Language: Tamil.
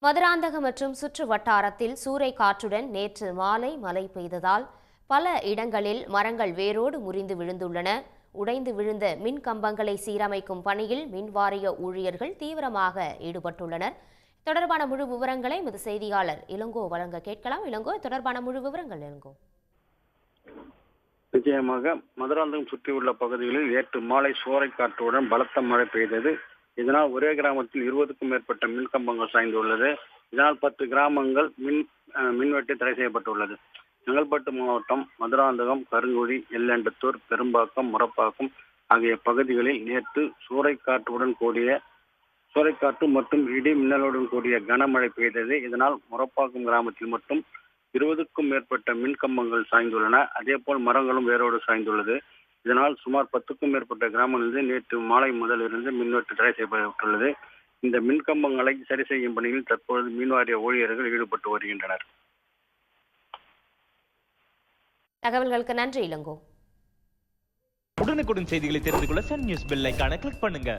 மதுராந்தகம் மற்றும் சுற்று வட்டாரத்தில் சூறை காற்றுடன் நேற்று மாலை மழை பெய்ததால் பல இடங்களில் மரங்கள் வேரோடு முறிந்து விழுந்துள்ளன. உடைந்து விழுந்த மின் கம்பங்களை சீரமைக்கும் பணியில் மின்வாரிய ஊழியர்கள் தீவிரமாக ஈடுபட்டுள்ளனர். தொடர்பான முழு விவரங்களை எமது செய்தியாளர் இளங்கோ வழங்க கேட்கலாம். இளங்கோ, தொடர்பான முழு விவரங்கள் இளங்கோ. நிச்சயமாக மதுராந்தகம் சுற்றியுள்ள பகுதிகளில் நேற்று மாலை சூறை காற்றுடன் பலத்த மழை பெய்தது. இதனால் ஒரே கிராமத்தில் 20க்கும் மேற்பட்ட மின்கம்பங்கள் சாய்ந்துள்ளது. இதனால் 10 கிராமங்கள் மின்வெட்டு தடை செய்யப்பட்டுள்ளது. செங்கல்பட்டு மாவட்டம் மதுராந்தகம், கருங்குழி, எல்லண்டத்தூர், பெரும்பாக்கம், முரப்பாக்கம் ஆகிய பகுதிகளில் நேற்று சூறைக்காற்று மற்றும் இடி மின்னலுடன் கூடிய கனமழை பெய்தது. இதனால் முரப்பாக்கம் கிராமத்தில் மட்டும் 20க்கும் மேற்பட்ட மின்கம்பங்கள் சாய்ந்துள்ளன. அதேபோல் மரங்களும் வேரோடு சாய்ந்துள்ளது. இதனால் சுமார் 10க்கும் மேற்பட்ட கிராமங்களில் நேற்று மாலை முதல் இருந்து மின்வெட்டு தடை செய்யப்பட்டுள்ளது. இந்த மின்கம்பங்களை சரி செய்யும் பணியில் தற்பொழுது மின்வாரிய ஊழியர்கள் ஈடுபட்டு வருகின்றனர். தகவல்களுக்கு நன்றி இளங்கோ. உடனுக்குடன் செய்திகளை தெரிந்து கொள்ள சன் நியூஸ் பெல் ஐகானை கிளிக் பண்ணுங்க.